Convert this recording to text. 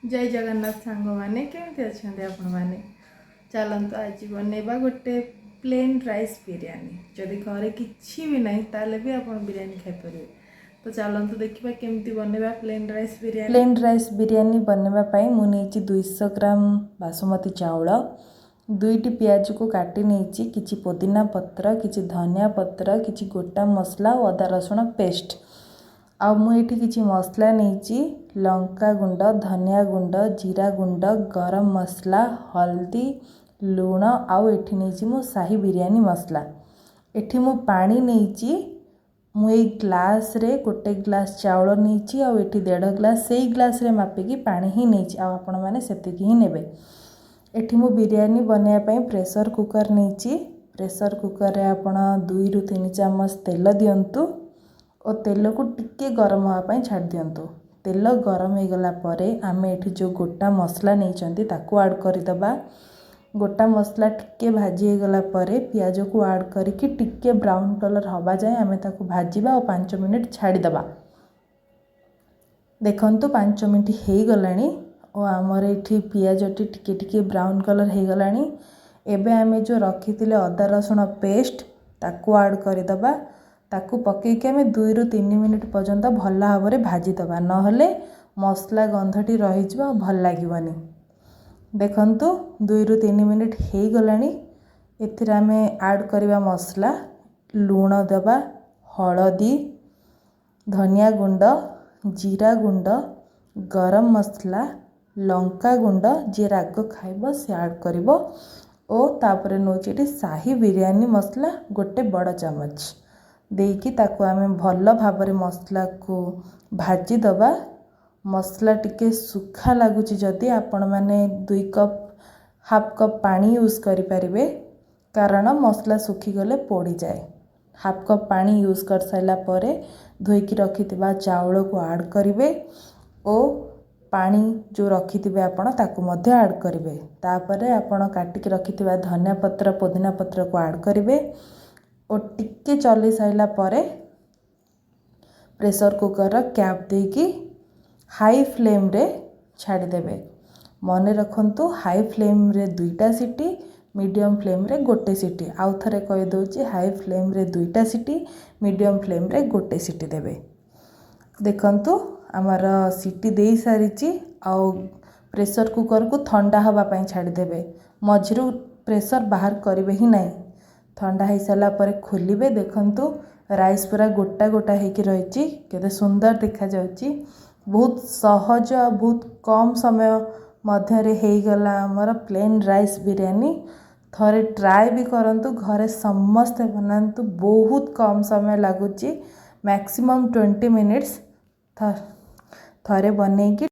जय जगन्नाथ सांग मैंने केमती अच्छा आपण मैंने चलतु आज बनैबा गोटे प्लेन राइस बिरयानी जदि घरे किसी भी ना ताले भी आप बिरयानी खाईपर। तो चलतु देखा केमती बनैबा प्लेन राइस बिरयानी बनवाई मुझे 200 ग्राम बासमती चाउल दुईटी पियाज को काटी नहीं किसी पुदीना पत्र किसी धनिया पत्र किसी गोटा मसला और अदा रसुण पेस्ट आ मुझे किसी मसला नहीं लंका गुंड धनिया गुंड जीरा गुंड गरम मसला हल्दी लुण आउ एठी नहीं मो शाही बिरयानी मसला एठी मु पानी नहीं मु ग्लास रे गोटे ग्लास चाउल नहीं आउ एठी 1.5 ग्लास से ग्लास रे मापिकी पानी ही नहीं आपण मैंने सेतिकी ही नेबे। एठी मु बिरयानी बनवाई प्रेशर कुकर नहीं प्रेशर कुकर रे आपण 2 ରୁ 3 चामच तेल दियंतु और तेल को टिके गरम होगापाई छाड़ दियंतु। तेल गरम हो गला परे आमे एठी जो गोटा मसला नहीं ताकू ऐड करदबा। गोटा मसला टिके भाजी हो गला परे पियाज को ऐड करके टिके ब्राउन कलर हवा जाए आमे ताकू भाजीबा और 5 मिनिट छाड़ीदबा। देखंतु 5 मिनिट हो गलानी और आमर एठी पियाज टिके टिके ब्राउन कलर हो गलानी। एबे आमे जो रखिथिले अदा रसुण पेस्ट ताकू ऐड करदबा। ताकू पकईकि आम 2 ରୁ 3 मिनिट पर्यंत भल भाव में भाजीदबा नहले मसला गंधटी रही भल लगे। देखंतु 2 ରୁ 3 मिनिट हो गलानी। एथिरे आमे ऐड करवा मसला लुण दबा हलदी धनिया गुंड जीरा गुंड गरम मसला लंका गुंड जी राग खाइब से ऐड करिवो और तापर नोचेटी शाही बिरयानी मसला गोटे बड़ चामच देकी ताकू आमे भल भाव में मसला को भाजी दबा। मसला टिके सुखा लगुच जदि आपण मैंने 2 कप हाफ कप पानी यूज करि परिबे कारण मसला सुखी गले पोड़ी जाए। हाफ कप पानी यूज कर साइला परे धोईकी रखिथिबा चाउल को ऐड करिवे और पानी जो रखिथिबे आपण ताकू मध्य ऐड करिवे। तापरे आपण काटिकी रखिथिबा धनिया पत्र पुदीना पत्र को ऐड करिवे और टिके चली साइला परे प्रेशर कुकर कैप देकी हाई फ्लेम रे छाड़ी देबे। मने रखंतु हाई फ्लेम रे 2टा सीटी मीडियम फ्लेम रे गोटे सीटी आउ थरे कहि दोची हाई फ्लेम रे 2टा सीटी मीडियम फ्लेम रे गोटे सीटी देबे। देखंतु आमर सीटी दे सारी आउ प्रेशर कुकर को ठंडा हवा पाई छाड़ी देबे। मझिरु प्रेशर बाहर करिवे ही नहीं। ठंडा हो सारा पर खोलिबे। देखंतु राइस पूरा गोटा गोटा होकर रही केते सुंदर देखा जाउची। बहुत सहज बहुत कम समय मध्य हो गला आमर प्लेन राइस बिरयानी। थरे ट्राए भी करंतु घरे समस्ते बनातु बहुत कम समय लगुच मैक्सिमम 20 मिनिट्स थरे बनेकी